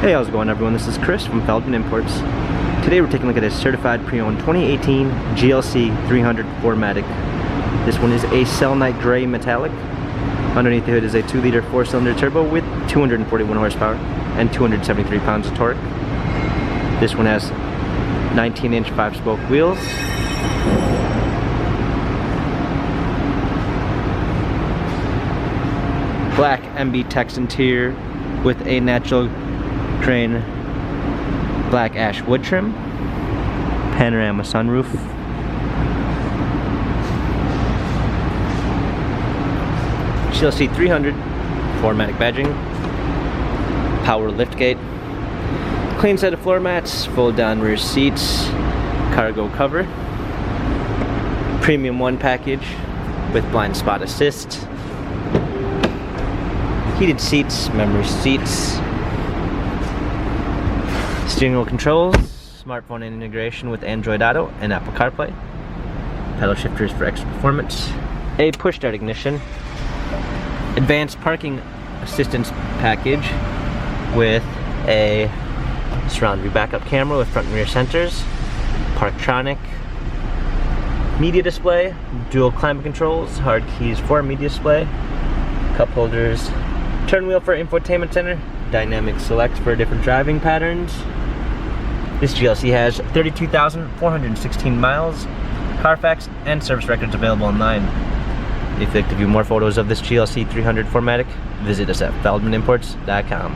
Hey, how's it going everyone? This is Chris from Feldmann Imports. Today we're taking a look at a certified pre-owned 2018 GLC 300 4MATIC. This one is a Selenite Gray Metallic. Underneath the hood is a 2-liter 4-cylinder turbo with 241 horsepower and 273 pounds of torque. This one has 19-inch 5-spoke wheels. Black MB text interior with a natural grain black ash wood trim, panorama sunroof, GLC 300 4MATIC badging, power liftgate, clean set of floor mats, fold down rear seats, cargo cover, premium 1 package with blind spot assist, heated seats, memory seats, steering wheel controls, smartphone integration with Android Auto and Apple CarPlay, pedal shifters for extra performance, a push start ignition, advanced parking assistance package with a surround view backup camera with front and rear sensors, Parktronic, media display, dual climate controls, hard keys for media display, cup holders, turn wheel for infotainment center, dynamic select for different driving patterns. This GLC has 32,416 miles, Carfax and service records available online. If you'd like to view more photos of this GLC 300 4MATIC, visit us at feldmannimports.com.